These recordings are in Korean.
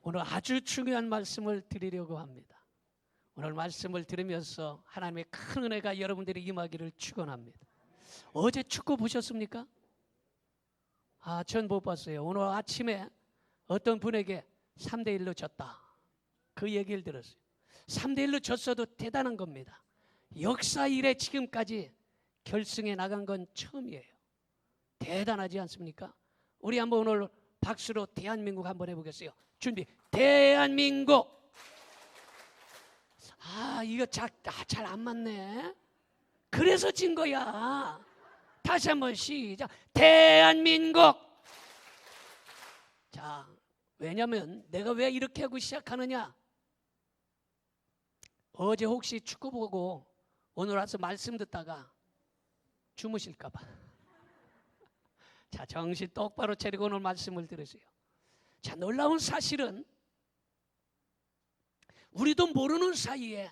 오늘 아주 중요한 말씀을 드리려고 합니다. 오늘 말씀을 들으면서 하나님의 큰 은혜가 여러분들이 임하기를 축원합니다. 어제 축구 보셨습니까? 전 못 봤어요. 오늘 아침에 어떤 분에게 3대1로 졌다, 그 얘기를 들었어요. 3대1로 졌어도 대단한 겁니다. 역사 이래 지금까지 결승에 나간 건 처음이에요. 대단하지 않습니까? 우리 한번 오늘 박수로 대한민국 한번 해보겠어요. 준비. 대한민국. 이거 잘 안 맞네. 그래서 진 거야. 다시 한번 시작. 대한민국. 자, 왜냐면 내가 왜 이렇게 하고 시작하느냐? 어제 혹시 축구 보고 오늘 와서 말씀 듣다가 주무실까 봐. 자, 정신 똑바로 차리고 오늘 말씀을 들으세요. 자, 놀라운 사실은 우리도 모르는 사이에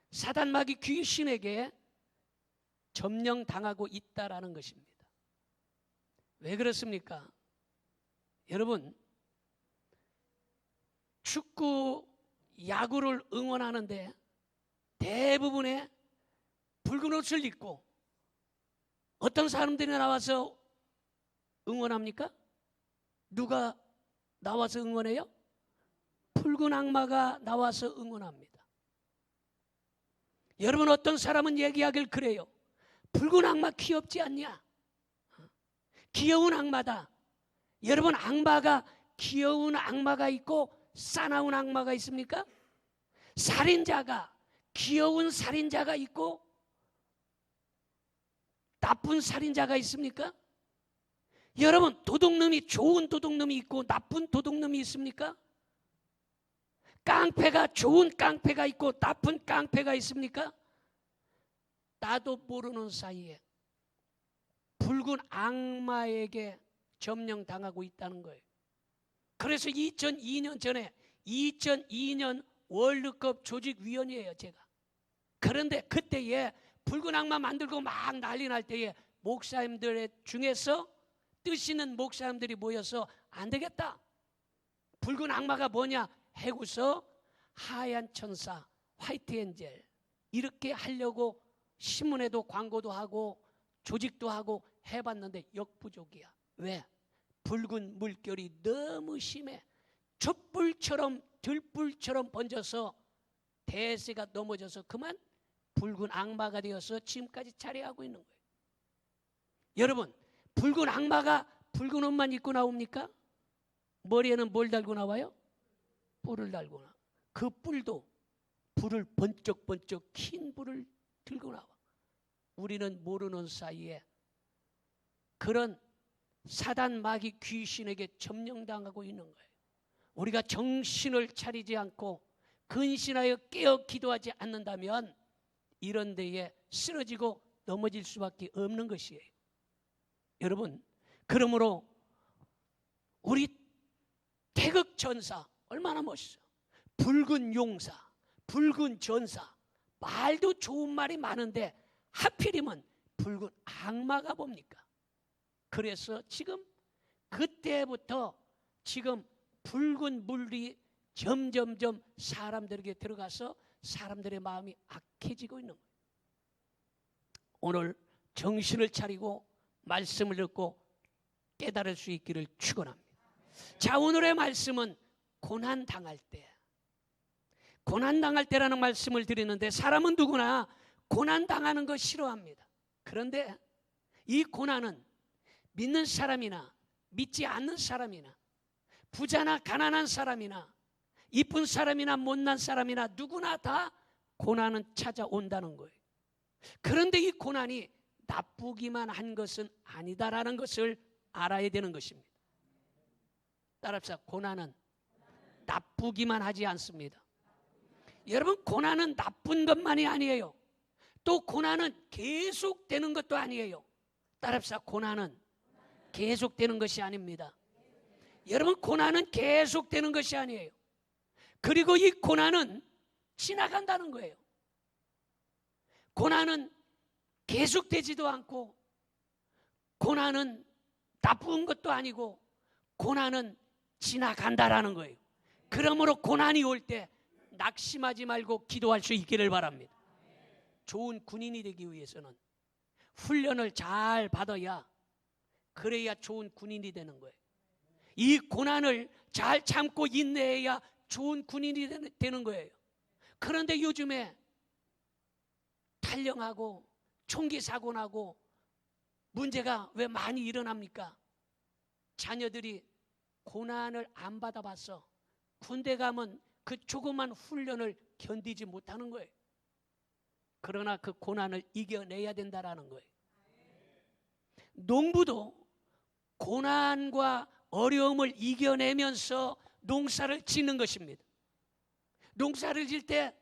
사단 마귀 귀신에게 점령당하고 있다라는 것입니다. 왜 그렇습니까? 여러분, 축구, 야구를 응원하는데 대부분의 붉은 옷을 입고 어떤 사람들이 나와서 응원합니까? 누가 나와서 응원해요? 붉은 악마가 나와서 응원합니다. 여러분, 어떤 사람은 얘기하길 그래요. 붉은 악마 귀엽지 않냐? 귀여운 악마다. 여러분, 악마가 귀여운 악마가 있고 싸나운 악마가 있습니까? 살인자가 귀여운 살인자가 있고 나쁜 살인자가 있습니까? 여러분, 도둑놈이 좋은 도둑놈이 있고 나쁜 도둑놈이 있습니까? 깡패가 좋은 깡패가 있고 나쁜 깡패가 있습니까? 나도 모르는 사이에 붉은 악마에게 점령당하고 있다는 거예요. 그래서 2002년 전에 2002년 월드컵 조직위원이에요, 제가. 그런데 그때에 붉은 악마 만들고 막 난리 날 때에 목사님들 중에서 뜻 있는 목사님들이 모여서 안 되겠다. 붉은 악마가 뭐냐? 해구서, 하얀 천사, 화이트 엔젤, 이렇게 하려고 신문에도 광고도 하고 조직도 하고 해봤는데 역부족이야. 왜? 붉은 물결이 너무 심해. 촛불처럼 들불처럼 번져서 대세가 넘어져서 그만 붉은 악마가 되어서 지금까지 자리하고 있는 거예요. 여러분, 붉은 악마가 붉은 옷만 입고 나옵니까? 머리에는 뭘 달고 나와요? 뿔을 달고 나와. 그 뿔도 불을 번쩍번쩍 킨 불을 들고 나와. 우리는 모르는 사이에 그런 사단 마귀 귀신에게 점령당하고 있는 거예요. 우리가 정신을 차리지 않고 근신하여 깨어 기도하지 않는다면 이런 데에 쓰러지고 넘어질 수밖에 없는 것이에요. 여러분, 그러므로 우리 태극 전사 얼마나 멋있어. 붉은 용사, 붉은 전사, 말도 좋은 말이 많은데 하필이면 붉은 악마가 뭡니까? 그래서 지금 그때부터 지금 붉은 물이 점점점 사람들에게 들어가서 사람들의 마음이 악해지고 있는 거예요. 오늘 정신을 차리고 말씀을 듣고 깨달을 수 있기를 축원합니다. 자, 오늘의 말씀은 고난당할 때, 고난당할 때라는 말씀을 드리는데 사람은 누구나 고난당하는 거 싫어합니다. 그런데 이 고난은 믿는 사람이나 믿지 않는 사람이나 부자나 가난한 사람이나 이쁜 사람이나 못난 사람이나 누구나 다 고난은 찾아온다는 거예요. 그런데 이 고난이 나쁘기만 한 것은 아니다라는 것을 알아야 되는 것입니다. 따라합시다. 고난은 나쁘기만 하지 않습니다. 여러분, 고난은 나쁜 것만이 아니에요. 또 고난은 계속되는 것도 아니에요. 따라합시다. 고난은 계속되는 것이 아닙니다. 여러분, 고난은 계속되는 것이 아니에요. 그리고 이 고난은 지나간다는 거예요. 고난은 계속되지도 않고 고난은 나쁜 것도 아니고 고난은 지나간다라는 거예요. 그러므로 고난이 올 때 낙심하지 말고 기도할 수 있기를 바랍니다. 좋은 군인이 되기 위해서는 훈련을 잘 받아야, 그래야 좋은 군인이 되는 거예요. 이 고난을 잘 참고 인내해야 좋은 군인이 되는 거예요. 그런데 요즘에 탈영하고 총기 사고 나고 문제가 왜 많이 일어납니까? 자녀들이 고난을 안 받아봤어. 군대 가면 그 조그만 훈련을 견디지 못하는 거예요. 그러나 그 고난을 이겨내야 된다라는 거예요. 농부도 고난과 어려움을 이겨내면서 농사를 짓는 것입니다. 농사를 질 때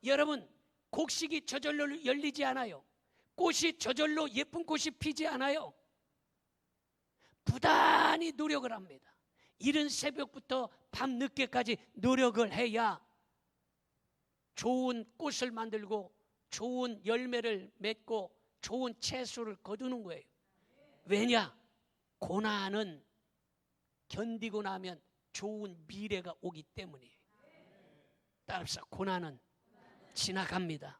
여러분, 곡식이 저절로 열리지 않아요. 꽃이 저절로 예쁜 꽃이 피지 않아요. 부단히 노력을 합니다. 이른 새벽부터 밤 늦게까지 노력을 해야 좋은 꽃을 만들고 좋은 열매를 맺고 좋은 채소를 거두는 거예요. 왜냐? 고난은 견디고 나면 좋은 미래가 오기 때문이에요. 따라서 고난은 지나갑니다.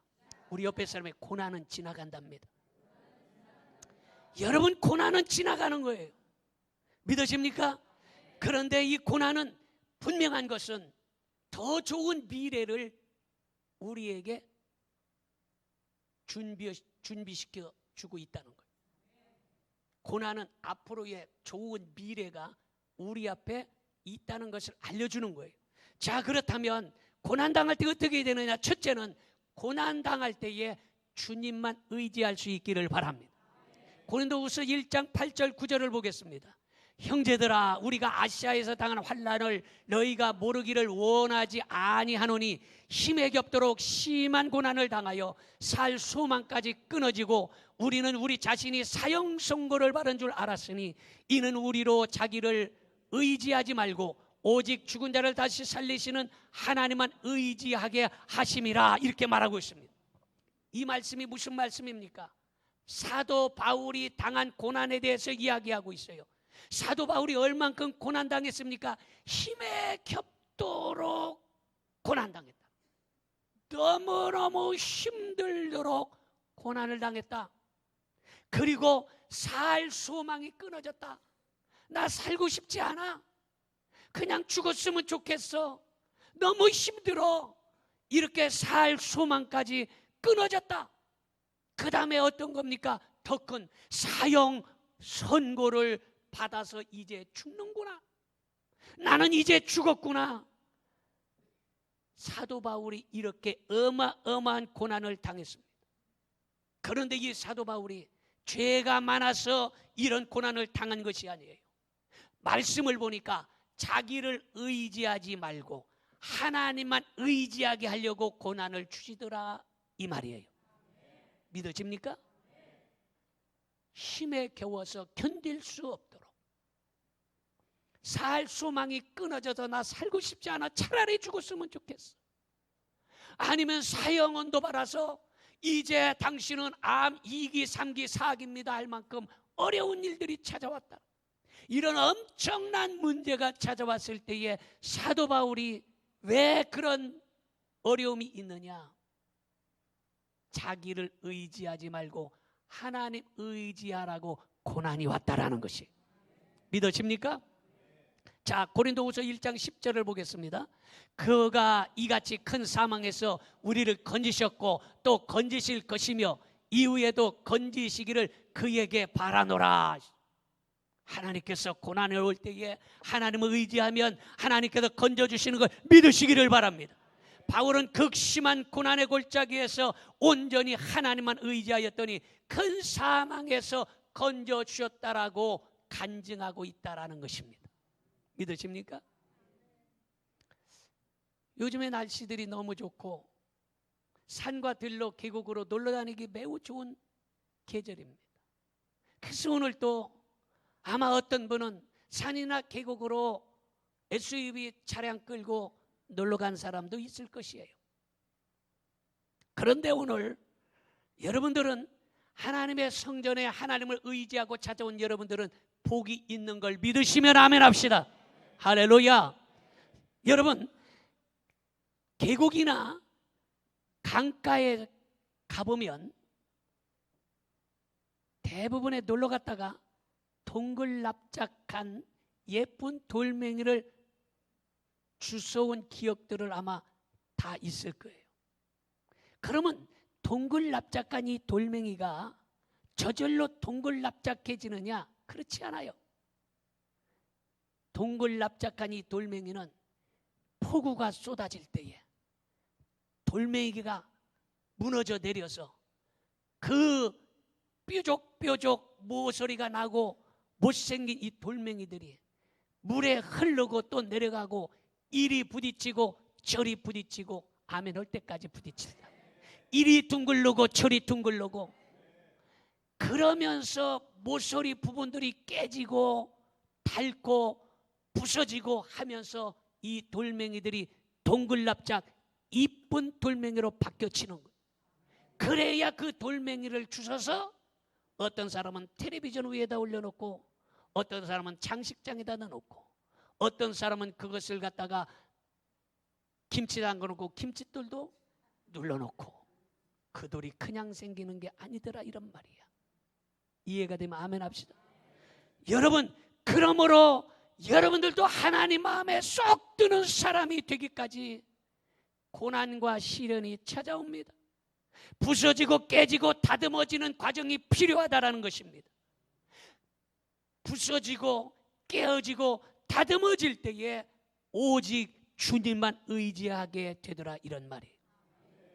우리 옆에 사람의 고난은 지나간답니다. 여러분, 고난은 지나가는 거예요. 믿으십니까? 그런데 이 고난은 분명한 것은 더 좋은 미래를 우리에게 준비시켜 주고 있다는 거예요. 고난은 앞으로의 좋은 미래가 우리 앞에 있다는 것을 알려주는 거예요. 자, 그렇다면 고난당할 때 어떻게 되느냐? 첫째는 고난당할 때에 주님만 의지할 수 있기를 바랍니다. 고린도후서 1장 8절 9절을 보겠습니다. 형제들아, 우리가 아시아에서 당한 환난을 너희가 모르기를 원하지 아니하노니 힘에 겹도록 심한 고난을 당하여 살 소망까지 끊어지고 우리는 우리 자신이 사형 선고를 받은 줄 알았으니 이는 우리로 자기를 의지하지 말고 오직 죽은 자를 다시 살리시는 하나님만 의지하게 하심이라, 이렇게 말하고 있습니다. 이 말씀이 무슨 말씀입니까? 사도 바울이 당한 고난에 대해서 이야기하고 있어요. 사도 바울이 얼만큼 고난당했습니까? 힘에 겹도록 고난당했다. 너무너무 힘들도록 고난을 당했다. 그리고 살 소망이 끊어졌다. 나 살고 싶지 않아. 그냥 죽었으면 좋겠어. 너무 힘들어. 이렇게 살 소망까지 끊어졌다. 그 다음에 어떤 겁니까? 더 큰 사형 선고를 받아서 이제 죽는구나. 나는 이제 죽었구나. 사도 바울이 이렇게 어마어마한 고난을 당했습니다. 그런데 이 사도 바울이 죄가 많아서 이런 고난을 당한 것이 아니에요. 말씀을 보니까 자기를 의지하지 말고 하나님만 의지하게 하려고 고난을 주시더라, 이 말이에요. 믿어집니까? 힘에 겨워서 견딜 수 없도록, 살 소망이 끊어져서 나 살고 싶지 않아, 차라리 죽었으면 좋겠어. 아니면 사형언도 받아서 이제 당신은 암 2기, 3기, 4기입니다 할 만큼 어려운 일들이 찾아왔다. 이런 엄청난 문제가 찾아왔을 때에 사도 바울이 왜 그런 어려움이 있느냐? 자기를 의지하지 말고 하나님 의지하라고 고난이 왔다라는 것이 믿어집니까? 자, 고린도후서 1장 10절을 보겠습니다. 그가 이같이 큰 사망에서 우리를 건지셨고 또 건지실 것이며 이후에도 건지시기를 그에게 바라노라. 하나님께서 고난을 올 때에 하나님을 의지하면 하나님께서 건져주시는 걸 믿으시기를 바랍니다. 바울은 극심한 고난의 골짜기에서 온전히 하나님만 의지하였더니 큰 사망에서 건져주셨다라고 간증하고 있다라는 것입니다. 믿으십니까? 요즘에 날씨들이 너무 좋고 산과 들로 계곡으로 놀러 다니기 매우 좋은 계절입니다. 그래서 오늘 또 아마 어떤 분은 산이나 계곡으로 SUV 차량 끌고 놀러 간 사람도 있을 것이에요. 그런데 오늘 여러분들은 하나님의 성전에 하나님을 의지하고 찾아온 여러분들은 복이 있는 걸 믿으시면 아멘 합시다. 할렐루야. 여러분, 계곡이나 강가에 가보면 대부분의 놀러 갔다가 동글납작한 예쁜 돌멩이를 주워온 기억들을 아마 다 있을 거예요. 그러면 동글납작한 이 돌멩이가 저절로 동글납작해지느냐? 그렇지 않아요. 동글납작한 이 돌멩이는 폭우가 쏟아질 때에 돌멩이가 무너져 내려서 그 뾰족뾰족 모서리가 나고 못생긴 이 돌멩이들이 물에 흐르고 또 내려가고 이리 부딪히고 저리 부딪히고 아멘 할 때까지 부딪힌다. 이리 둥글르고 저리 둥글르고 그러면서 모서리 부분들이 깨지고 닳고 부서지고 하면서 이 돌멩이들이 동글납작 이쁜 돌멩이로 바뀌어지는 거예요. 그래야 그 돌멩이를 주워서 어떤 사람은 텔레비전 위에다 올려놓고 어떤 사람은 장식장에다 넣어놓고 어떤 사람은 그것을 갖다가 김치 담궈놓고 김칫돌도 눌러놓고 그 돌이 그냥 생기는 게 아니더라 이런 말이야. 이해가 되면 아멘 합시다. 여러분, 그러므로 여러분들도 하나님 마음에 쏙 드는 사람이 되기까지 고난과 시련이 찾아옵니다. 부서지고 깨지고 다듬어지는 과정이 필요하다라는 것입니다. 부서지고 깨어지고 다듬어질 때에 오직 주님만 의지하게 되더라 이런 말이에요.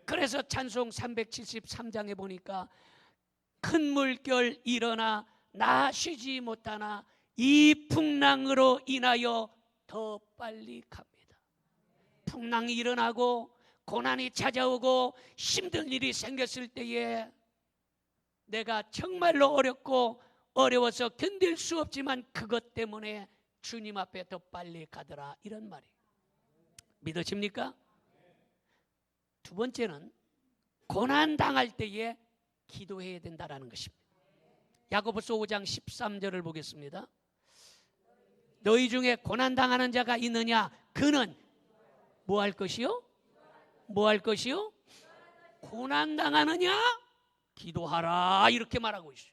그래서 찬송 373장에 보니까 큰 물결 일어나 나 쉬지 못하나 이 풍랑으로 인하여 더 빨리 갑니다. 풍랑이 일어나고 고난이 찾아오고 힘든 일이 생겼을 때에 내가 정말로 어렵고 어려워서 견딜 수 없지만 그것 때문에 주님 앞에 더 빨리 가더라 이런 말이에요. 믿으십니까? 두 번째는 고난 당할 때에 기도해야 된다라는 것입니다. 야고보서 5장 13절을 보겠습니다. 너희 중에 고난 당하는 자가 있느냐? 그는 뭐 할 것이요? 뭐 할 것이요? 고난 당하느냐? 기도하라 이렇게 말하고 있어요.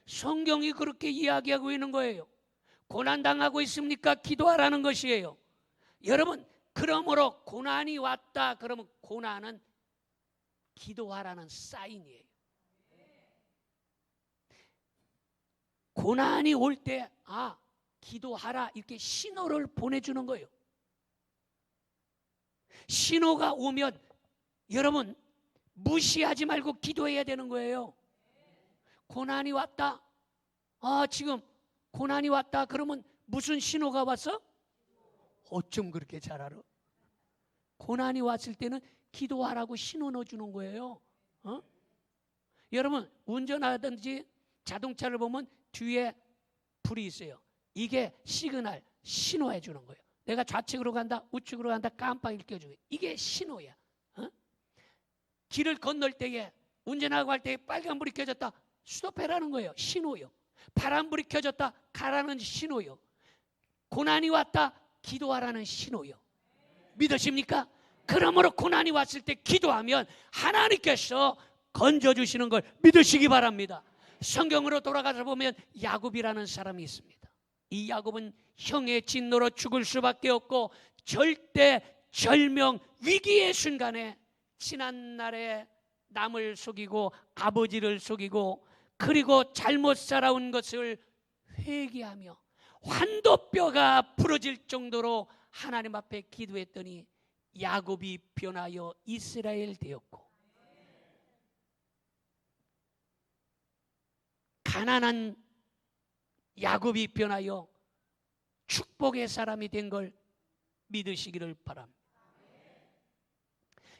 성경이 그렇게 이야기하고 있는 거예요. 고난 당하고 있습니까? 기도하라는 것이에요. 여러분, 그러므로 고난이 왔다 그러면 고난은 기도하라는 사인이에요. 고난이 올 때 기도하라 이렇게 신호를 보내주는 거예요. 신호가 오면 여러분 무시하지 말고 기도해야 되는 거예요. 고난이 왔다. 지금 고난이 왔다 그러면 무슨 신호가 왔어? 어쩜 그렇게 잘 알아? 고난이 왔을 때는 기도하라고 신호 넣어주는 거예요. 여러분 운전하든지 자동차를 보면 뒤에 불이 있어요. 이게 시그널, 신호해 주는 거예요. 내가 좌측으로 간다, 우측으로 간다, 깜빡이를 껴주고 이게 신호야. 길을 건널 때에 운전하고 할 때에 빨간불이 켜졌다, 스톱해라는 거예요. 신호요. 파란불이 켜졌다, 가라는 신호요. 고난이 왔다, 기도하라는 신호요. 믿으십니까? 그러므로 고난이 왔을 때 기도하면 하나님께서 건져주시는 걸 믿으시기 바랍니다. 성경으로 돌아가서 보면 야곱이라는 사람이 있습니다. 이 야곱은 형의 진노로 죽을 수밖에 없고 절대 절명 위기의 순간에 지난날에 남을 속이고 아버지를 속이고 그리고 잘못 살아온 것을 회개하며 환도뼈가 부러질 정도로 하나님 앞에 기도했더니 야곱이 변하여 이스라엘 되었고 가난한 야곱이 변하여 축복의 사람이 된 걸 믿으시기를 바랍니다.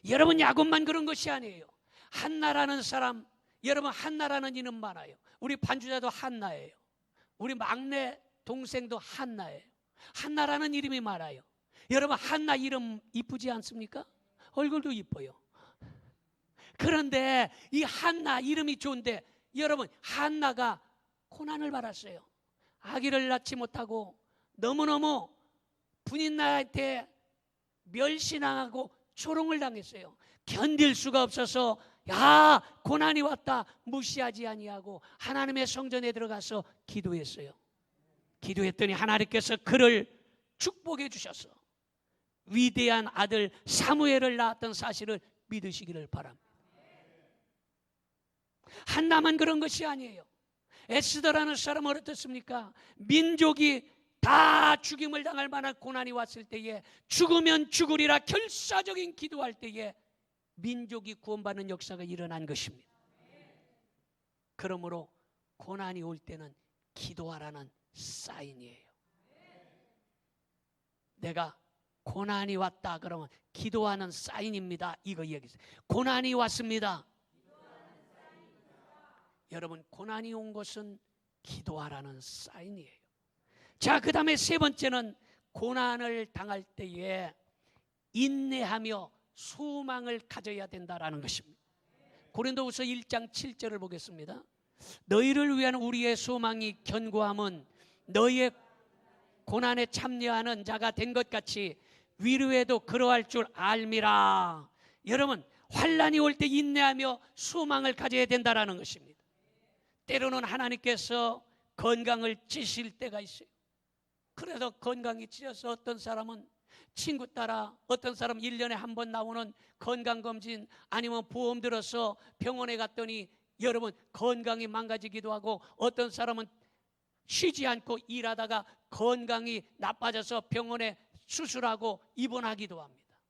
여러분 야곱만 그런 것이 아니에요. 한나라는 사람, 여러분 한나라는 이름 많아요. 우리 반주자도 한나예요. 우리 막내 동생도 한나예요. 한나라는 이름이 많아요. 여러분 한나 이름 이쁘지 않습니까? 얼굴도 이뻐요. 그런데 이 한나 이름이 좋은데 여러분 한나가 고난을 받았어요. 아기를 낳지 못하고 너무너무 부인나한테 멸시당하고 조롱을 당했어요. 견딜 수가 없어서 야, 고난이 왔다 무시하지 아니하고 하나님의 성전에 들어가서 기도했어요. 기도했더니 하나님께서 그를 축복해 주셔서 위대한 아들 사무엘을 낳았던 사실을 믿으시기를 바랍니다. 한나만 그런 것이 아니에요. 에스더라는 사람은 어떻습니까? 민족이 다 죽임을 당할 만한 고난이 왔을 때에 죽으면 죽으리라 결사적인 기도할 때에 민족이 구원받는 역사가 일어난 것입니다. 그러므로 고난이 올 때는 기도하라는 사인이에요. 내가 고난이 왔다 그러면 기도하는 사인입니다. 이거 얘기했어요. 고난이 왔습니다. 여러분, 고난이 온 것은 기도하라는 사인이에요. 자, 그 다음에 세 번째는 고난을 당할 때에 인내하며 소망을 가져야 된다라는 것입니다. 고린도후서 1장 7절을 보겠습니다. 너희를 위한 우리의 소망이 견고함은 너희의 고난에 참여하는 자가 된 것 같이 위로에도 그러할 줄 알미라. 여러분, 환난이 올 때 인내하며 소망을 가져야 된다라는 것입니다. 때로는 하나님께서 건강을 찌실 때가 있어요. 그래서 건강이 찌어서 어떤 사람은 친구 따라, 어떤 사람은 1년에 한 번 나오는 건강검진 아니면 보험 들어서 병원에 갔더니 여러분 건강이 망가지기도 하고, 어떤 사람은 쉬지 않고 일하다가 건강이 나빠져서 병원에 수술하고 입원하기도 합니다.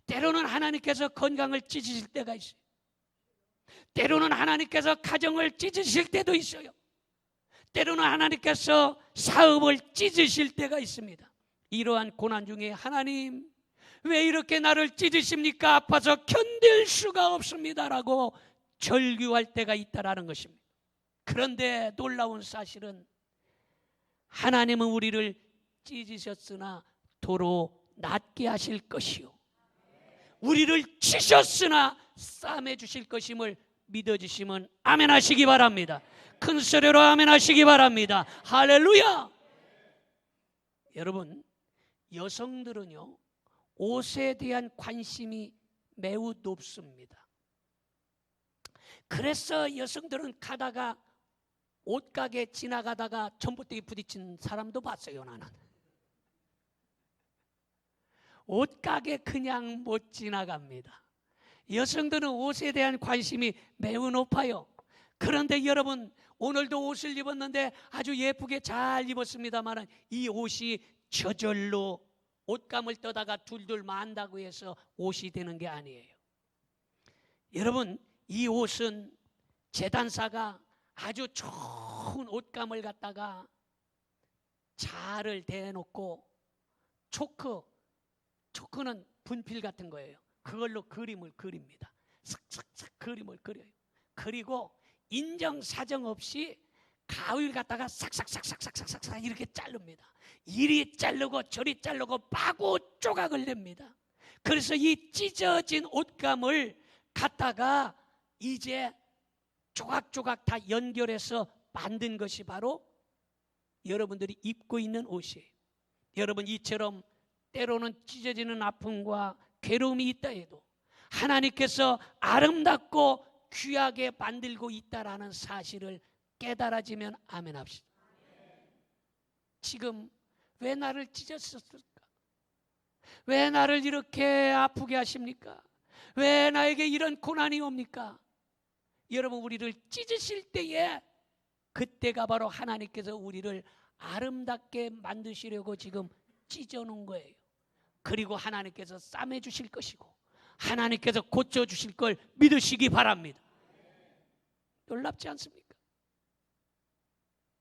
때로는 하나님께서 건강을 찢으실 때가 있어요. 때로는 하나님께서 가정을 찢으실 때도 있어요. 때로는 하나님께서 사업을 찢으실 때가 있습니다. 이러한 고난 중에 하나님 왜 이렇게 나를 찢으십니까? 아파서 견딜 수가 없습니다라고 절규할 때가 있다라는 것입니다. 그런데 놀라운 사실은 하나님은 우리를 찢으셨으나 도로 낫게 하실 것이요 우리를 치셨으나 싸매 주실 것임을 믿어주시면 아멘 하시기 바랍니다. 큰 소리로 아멘 하시기 바랍니다. 할렐루야. 여러분, 여성들은요 옷에 대한 관심이 매우 높습니다. 그래서 여성들은 가다가 옷가게 지나가다가 전봇대기 부딪힌 사람도 봤어요. 나는 옷가게 그냥 못 지나갑니다. 여성들은 옷에 대한 관심이 매우 높아요. 그런데 여러분, 오늘도 옷을 입었는데 아주 예쁘게 잘 입었습니다만 이 옷이 저절로 옷감을 떠다가 둘둘 만다고 해서 옷이 되는 게 아니에요. 여러분, 이 옷은 제단사가 아주 좋은 옷감을 갖다가 자를 대놓고 초크는 분필 같은 거예요. 그걸로 그림을 그립니다. 슥슥슥 그림을 그려요. 그리고 인정사정 없이 가위를 갖다가 싹싹싹싹싹싹 이렇게 자릅니다. 이리 자르고 저리 자르고 빠고 조각을 냅니다. 그래서 이 찢어진 옷감을 갖다가 이제 조각조각 다 연결해서 만든 것이 바로 여러분들이 입고 있는 옷이에요. 여러분, 이처럼 때로는 찢어지는 아픔과 괴로움이 있다 해도 하나님께서 아름답고 귀하게 만들고 있다라는 사실을 깨달아지면 아멘 합시다. 지금 왜 나를 찢으셨을까? 왜 나를 이렇게 아프게 하십니까? 왜 나에게 이런 고난이 옵니까? 여러분, 우리를 찢으실 때에 그때가 바로 하나님께서 우리를 아름답게 만드시려고 지금 찢어놓은 거예요. 그리고 하나님께서 싸매 주실 것이고 하나님께서 고쳐 주실 걸 믿으시기 바랍니다. 놀랍지 않습니까?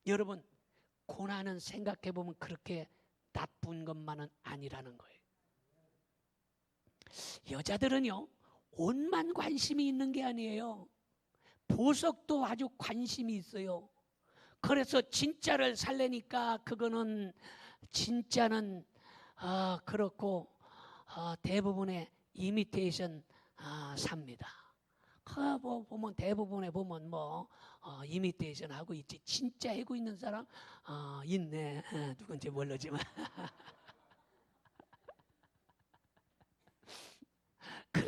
여러분, 고난은 생각해 보면 그렇게 나쁜 것만은 아니라는 거예요. 여자들은요 옷만 관심이 있는 게 아니에요. 보석도 아주 관심이 있어요. 그래서 진짜를 살려니까 그거는 진짜는 그렇고 대부분의 이미테이션 삽니다. 뭐 보면 대부분에 보면 이미테이션 하고 있지 진짜 하고 있는 사람 있네. 누군지 모르지만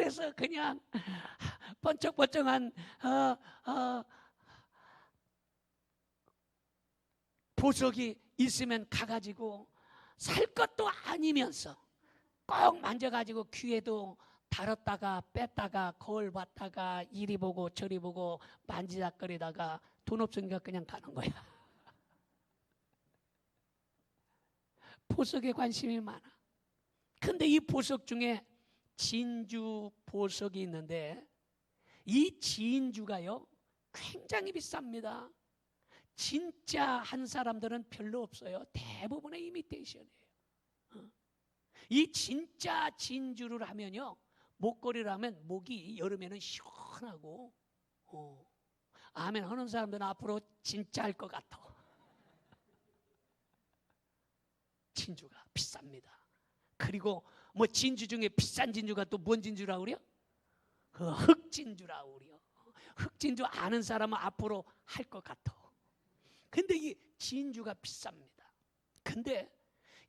그래서 그냥 번쩍번쩍한 보석이 있으면 가가지고 살 것도 아니면서 꼭 만져가지고 귀에도 달았다가 뺐다가 거울 봤다가 이리 보고 저리 보고 만지작거리다가 돈 없으니까 그냥 가는 거야. 보석에 관심이 많아. 근데 이 보석 중에 진주 보석이 있는데 이 진주가요 굉장히 비쌉니다. 진짜 한 사람들은 별로 없어요. 대부분의 이미테이션이에요. 이 진짜 진주를 하면요 목걸이를 하면 목이 여름에는 시원하고 아멘 하는 사람들은 앞으로 진짜 할 것 같아. 진주가 비쌉니다. 그리고 뭐 진주 중에 비싼 진주가 또 뭔 진주라고 그래요? 그 흑진주라고 그래요. 흑진주 아는 사람은 앞으로 할 것 같아. 근데 이 진주가 비쌉니다. 근데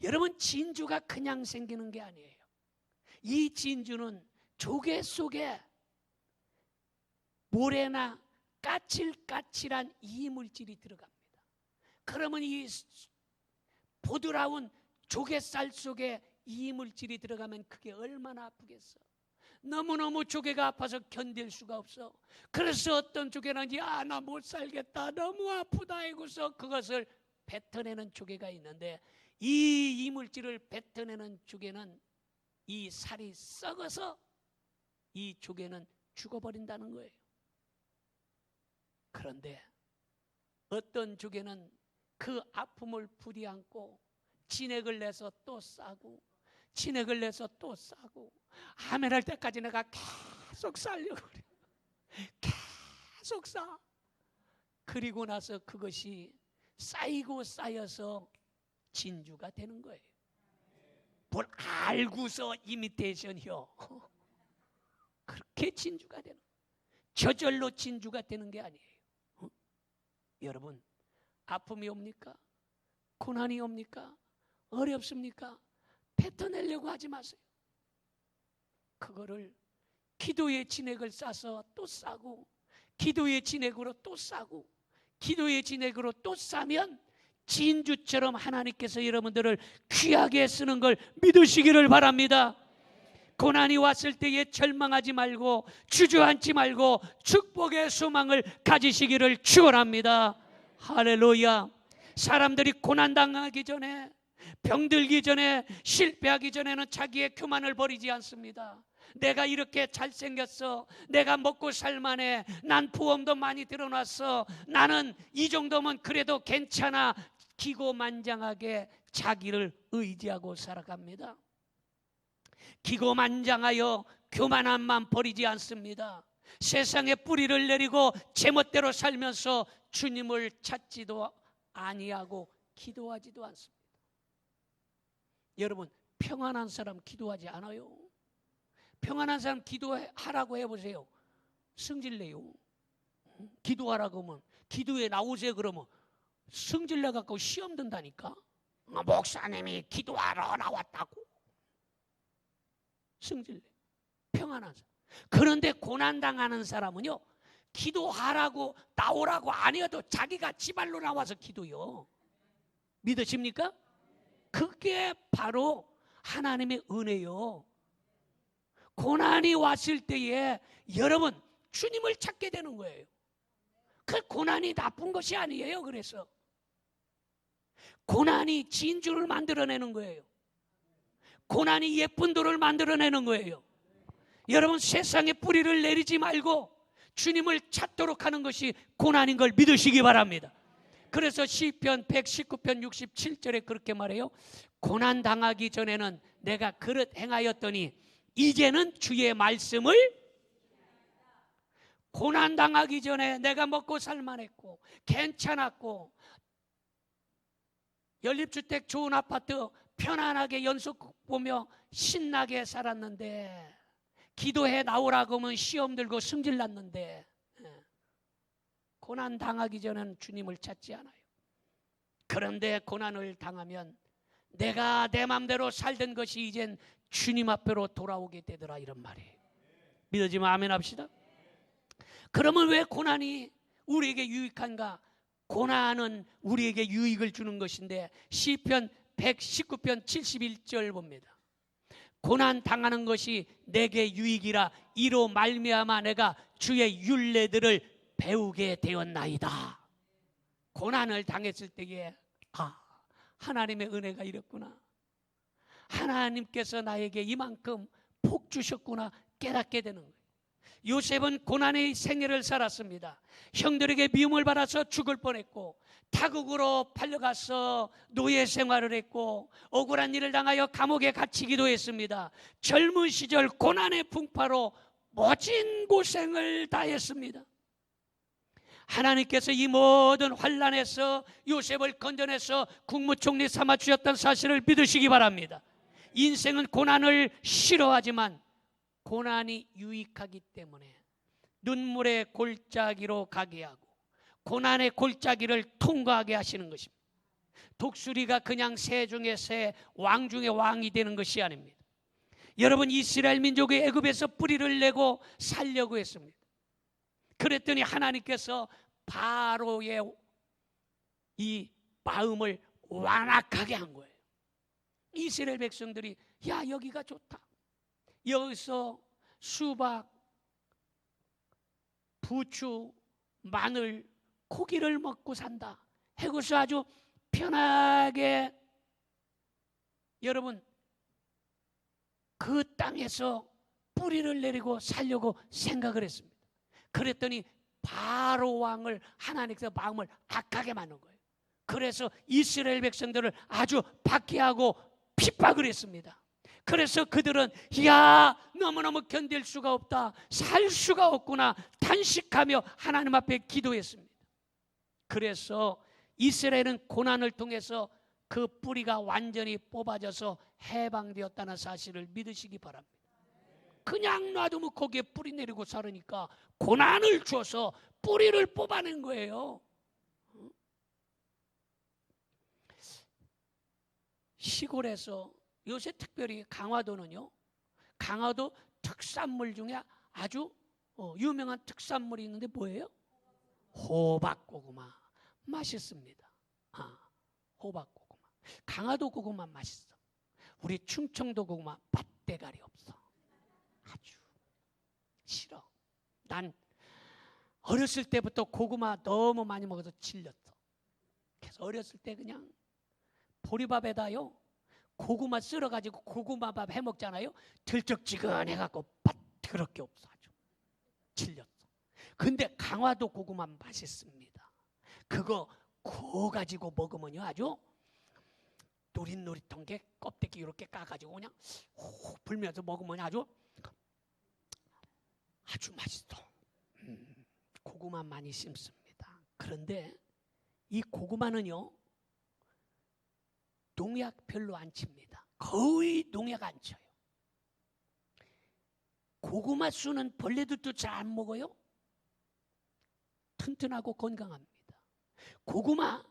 여러분 진주가 그냥 생기는 게 아니에요. 이 진주는 조개 속에 모래나 까칠까칠한 이물질이 들어갑니다. 그러면 이 보드라운 조개살 속에 이물질이 들어가면 그게 얼마나 아프겠어. 너무너무 조개가 아파서 견딜 수가 없어. 그래서 어떤 조개는 나 못 살겠다 너무 아프다 하고서 그것을 뱉어내는 조개가 있는데 이 이물질을 뱉어내는 조개는 이 살이 썩어서 이 조개는 죽어버린다는 거예요. 그런데 어떤 조개는 그 아픔을 부리안고 진액을 내서 또 싸고 진액을 내서 또 싸고 아멘 할 때까지 내가 계속 싸려고 그래. 계속 싸. 그리고 나서 그것이 쌓이고 쌓여서 진주가 되는 거예요. 뭘 알고서 이미테이션이요. 그렇게 진주가 되는 거예요. 저절로 진주가 되는 게 아니에요. 여러분 아픔이 옵니까? 고난이 옵니까? 어렵습니까? 뱉어내려고 하지 마세요. 그거를 기도의 진액을 싸서 또 싸고 기도의 진액으로 또 싸고 기도의 진액으로 또 싸면 진주처럼 하나님께서 여러분들을 귀하게 쓰는 걸 믿으시기를 바랍니다. 고난이 왔을 때에 절망하지 말고 주저앉지 말고 축복의 소망을 가지시기를 축원합니다. 할렐루야. 사람들이 고난당하기 전에 병들기 전에 실패하기 전에는 자기의 교만을 버리지 않습니다. 내가 이렇게 잘생겼어. 내가 먹고 살만해. 난 부엄도 많이 드러났어. 나는 이 정도면 그래도 괜찮아. 기고만장하게 자기를 의지하고 살아갑니다. 기고만장하여 교만함만 버리지 않습니다. 세상에 뿌리를 내리고 제멋대로 살면서 주님을 찾지도 아니하고 기도하지도 않습니다. 여러분 평안한 사람 기도하지 않아요. 평안한 사람 기도하라고 해보세요. 승질내요. 기도하라고 하면 기도에 나오세요 그러면 승질내갖고 시험 든다니까. 목사님이 기도하러 나왔다고. 승질내. 평안한 사람. 그런데 고난당하는 사람은요 기도하라고 나오라고 안 해도 자기가 지발로 나와서 기도요. 믿으십니까? 그게 바로 하나님의 은혜요. 고난이 왔을 때에 여러분 주님을 찾게 되는 거예요. 그 고난이 나쁜 것이 아니에요. 그래서 고난이 진주를 만들어내는 거예요. 고난이 예쁜 돌을 만들어내는 거예요. 여러분 세상에 뿌리를 내리지 말고 주님을 찾도록 하는 것이 고난인 걸 믿으시기 바랍니다. 그래서 시편 119편 67절에 그렇게 말해요. 고난 당하기 전에는 내가 그릇 행하였더니 이제는 주의 말씀을. 고난 당하기 전에 내가 먹고 살만했고 괜찮았고 연립주택 좋은 아파트 편안하게 연속 보며 신나게 살았는데 기도해 나오라고 하면 시험 들고 승질 났는데 고난 당하기 전에는 주님을 찾지 않아요. 그런데 고난을 당하면 내가 내 맘대로 살던 것이 이젠 주님 앞으로 돌아오게 되더라 이런 말이에요. 믿어지면 아멘 합시다. 그러면 왜 고난이 우리에게 유익한가? 고난은 우리에게 유익을 주는 것인데 시편 119편 71절 봅니다. 고난 당하는 것이 내게 유익이라 이로 말미암아 내가 주의 율례들을 배우게 되었나이다. 고난을 당했을 때에 하나님의 은혜가 이랬구나, 하나님께서 나에게 이만큼 복 주셨구나 깨닫게 되는 거예요. 요셉은 고난의 생애를 살았습니다. 형들에게 미움을 받아서 죽을 뻔했고 타국으로 팔려가서 노예 생활을 했고 억울한 일을 당하여 감옥에 갇히기도 했습니다. 젊은 시절 고난의 풍파로 모진 고생을 다했습니다. 하나님께서 이 모든 환난에서 요셉을 건져내서 국무총리 삼아주셨던 사실을 믿으시기 바랍니다. 인생은 고난을 싫어하지만 고난이 유익하기 때문에 눈물의 골짜기로 가게 하고 고난의 골짜기를 통과하게 하시는 것입니다. 독수리가 그냥 새 중에 새, 왕 중에 왕이 되는 것이 아닙니다. 여러분, 이스라엘 민족이 애굽에서 뿌리를 내고 살려고 했습니다. 그랬더니 하나님께서 바로의 이 마음을 완악하게 한 거예요. 이스라엘 백성들이 야, 여기가 좋다, 여기서 수박, 부추, 마늘, 고기를 먹고 산다, 해고서 아주 편하게 여러분 그 땅에서 뿌리를 내리고 살려고 생각을 했습니다. 그랬더니 바로 왕을 하나님께서 마음을 악하게 만든 거예요. 그래서 이스라엘 백성들을 아주 박해하고 핍박을 했습니다. 그래서 그들은 야, 너무너무 견딜 수가 없다, 살 수가 없구나 탄식하며 하나님 앞에 기도했습니다. 그래서 이스라엘은 고난을 통해서 그 뿌리가 완전히 뽑아져서 해방되었다는 사실을 믿으시기 바랍니다. 그냥 놔두면 거기에 뿌리 내리고 살으니까 고난을 줘서 뿌리를 뽑아낸 거예요. 시골에서 요새 특별히 강화도는요, 강화도 특산물 중에 아주 유명한 특산물이 있는데 뭐예요? 호박고구마. 맛있습니다. 호박고구마. 강화도 고구마 맛있어. 우리 충청도 고구마 맛대가리 없어. 아주 싫어. 난 어렸을 때부터 고구마 너무 많이 먹어서 질렸어. 그래서 어렸을 때 그냥 보리밥에다요 고구마 썰어가지고 고구마밥 해먹잖아요. 들쩍지근해갖고 맛 그렇게 없어. 아주 질렸어. 근데 강화도 고구마 맛있습니다. 그거 구워가지고 먹으면요 아주 노릿노릿한 게 껍데기 이렇게 까가지고 그냥 훅 불면서 먹으면 아주 맛있어. 고구마 많이 심습니다. 그런데 이 고구마는요 농약 별로 안 칩니다. 거의 농약 안 쳐요. 고구마 수는 벌레들도 잘 안 먹어요. 튼튼하고 건강합니다. 고구마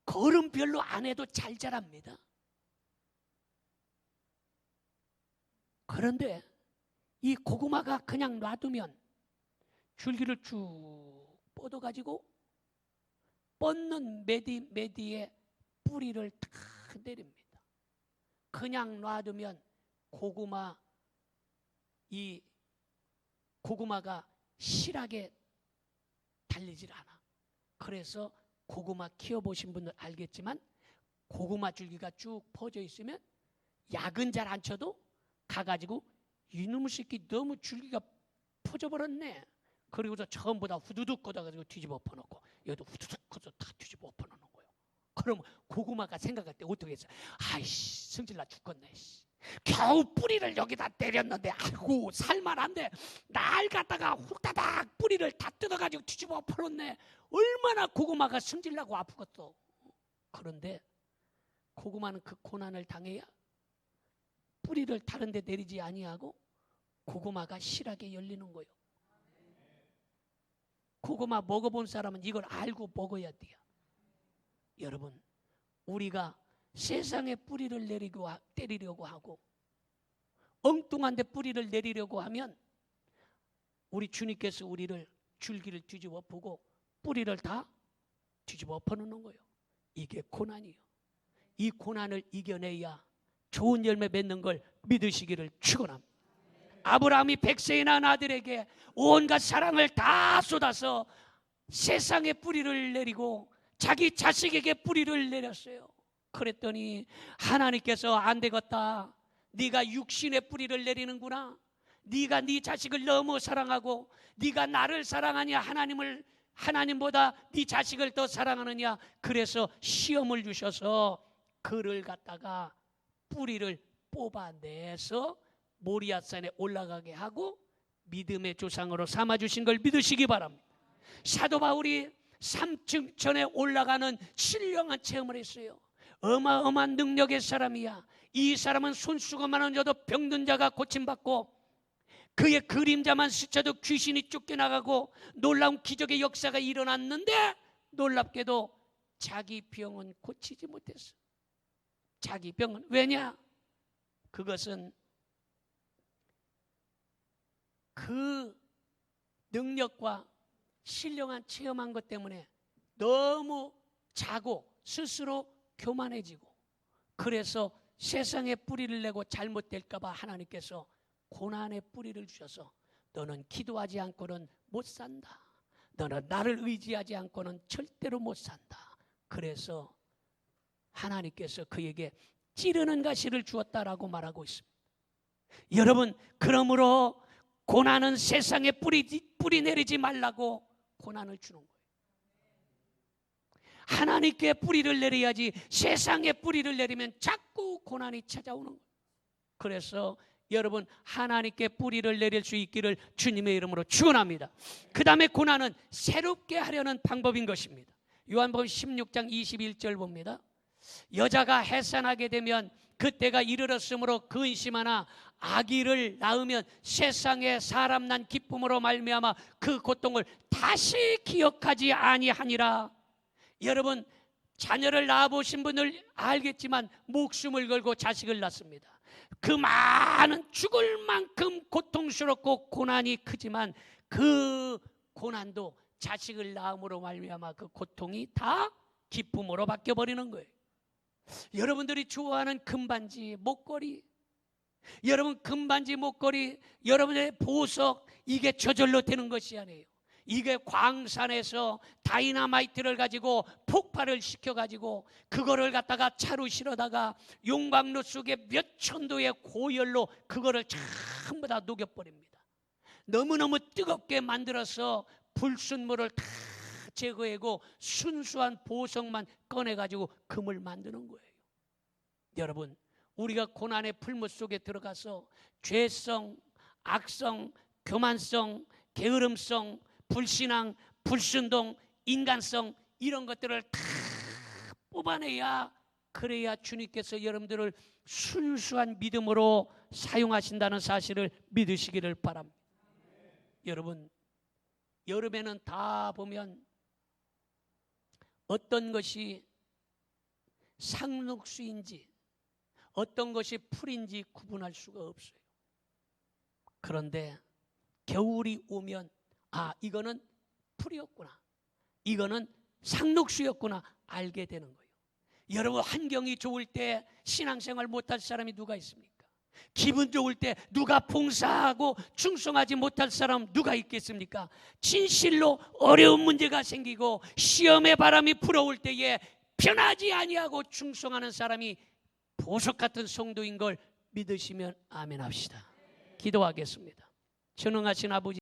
거름 별로 안 해도 잘 자랍니다. 그런데 이 고구마가 그냥 놔두면 줄기를 쭉 뻗어가지고 뻗는 매디에 뿌리를 탁 내립니다. 그냥 놔두면 고구마가 실하게 달리질 않아. 그래서 고구마 키워보신 분들 알겠지만 고구마 줄기가 쭉 퍼져 있으면 약은 잘 안 쳐도 가가지고 이놈의 새끼 너무 줄기가 퍼져버렸네. 그리고서 처음보다 후두둑 걷어가지고 뒤집어 엎어놓고 여기도 후두둑 걷어 다 뒤집어 엎어놓는 거예요. 그럼 고구마가 생각할 때 어떻게 했어요? 아이씨 성질나 죽겠네. 겨우 뿌리를 여기다 때렸는데 아이고 살만한데 날 갖다가 훅다닥 뿌리를 다 뜯어가지고 뒤집어 엎어놓네. 얼마나 고구마가 성질나고 아프겠어. 그런데 고구마는 그 고난을 당해야 뿌리를 다른 데 내리지 아니하고 고구마가 실하게 열리는 거예요. 고구마 먹어본 사람은 이걸 알고 먹어야 돼요. 여러분, 우리가 세상에 뿌리를 때리려고 하고 엉뚱한 데 뿌리를 내리려고 하면 우리 주님께서 우리를 줄기를 뒤집어 엎고 뿌리를 다 뒤집어 엎어놓는 거예요. 이게 고난이에요. 이 고난을 이겨내야 좋은 열매 맺는 걸 믿으시기를 축원합니다. 아브라함이 100세에 낳은 아들에게 온갖 사랑을 다 쏟아서 세상에 뿌리를 내리고 자기 자식에게 뿌리를 내렸어요. 그랬더니 하나님께서 안 되겠다, 네가 육신의 뿌리를 내리는구나, 네가 네 자식을 너무 사랑하고 네가 나를 사랑하냐, 하나님보다 네 자식을 더 사랑하느냐, 그래서 시험을 주셔서 그를 갖다가 뿌리를 뽑아내서 모리아산에 올라가게 하고 믿음의 조상으로 삼아주신 걸 믿으시기 바랍니다. 사도 바울이 3층천에 올라가는 신령한 체험을 했어요. 어마어마한 능력의 사람이야. 이 사람은 손수건만 얹어도 병든 자가 고침받고 그의 그림자만 스쳐도 귀신이 쫓겨나가고 놀라운 기적의 역사가 일어났는데 놀랍게도 자기 병은 고치지 못했어. 자기 병은 왜냐? 그것은 그 능력과 신령한 체험한 것 때문에 너무 자고 스스로 교만해지고, 그래서 세상에 뿌리를 내고 잘못될까 봐 하나님께서 고난의 뿌리를 주셔서 너는 기도하지 않고는 못 산다, 너는 나를 의지하지 않고는 절대로 못 산다. 그래서 하나님께서 그에게 찌르는 가시를 주었다라고 말하고 있습니다. 여러분, 그러므로 고난은 세상에 뿌리 내리지 말라고 고난을 주는 거예요. 하나님께 뿌리를 내려야지 세상에 뿌리를 내리면 자꾸 고난이 찾아오는 거예요. 그래서 여러분, 하나님께 뿌리를 내릴 수 있기를 주님의 이름으로 축원합니다. 그 다음에 고난은 새롭게 하려는 방법인 것입니다. 요한복음 16장 21절 봅니다. 여자가 해산하게 되면 그때가 이르렀으므로 근심하나 아기를 낳으면 세상에 사람 난 기쁨으로 말미암아 그 고통을 다시 기억하지 아니하니라. 여러분, 자녀를 낳아보신 분들 알겠지만 목숨을 걸고 자식을 낳습니다. 그 많은 죽을 만큼 고통스럽고 고난이 크지만 그 고난도 자식을 낳음으로 말미암아 그 고통이 다 기쁨으로 바뀌어버리는 거예요. 여러분들이 좋아하는 금반지, 목걸이, 여러분 금반지, 목걸이, 여러분의 보석, 이게 저절로 되는 것이 아니에요. 이게 광산에서 다이나마이트를 가지고 폭발을 시켜가지고 그거를 갖다가 차로 실어다가 용광로 속에 몇 천도의 고열로 그거를 전부 다 녹여버립니다. 너무너무 뜨겁게 만들어서 불순물을 다 제거하고 순수한 보석만 꺼내가지고 금을 만드는 거예요. 여러분, 우리가 고난의 풀무 속에 들어가서 죄성, 악성, 교만성, 게으름성, 불신앙, 불순동, 인간성, 이런 것들을 다 뽑아내야, 그래야 주님께서 여러분들을 순수한 믿음으로 사용하신다는 사실을 믿으시기를 바랍니다. 여러분, 여름에는 다 보면 어떤 것이 상록수인지 어떤 것이 풀인지 구분할 수가 없어요. 그런데 겨울이 오면 이거는 풀이었구나, 이거는 상록수였구나 알게 되는 거예요. 여러분, 환경이 좋을 때 신앙생활 못할 사람이 누가 있습니까? 기분 좋을 때 누가 봉사하고 충성하지 못할 사람 누가 있겠습니까? 진실로 어려운 문제가 생기고 시험의 바람이 불어올 때에 변하지 아니하고 충성하는 사람이 보석 같은 성도인 걸 믿으시면 아멘 합시다. 기도하겠습니다. 전능하신 아버지,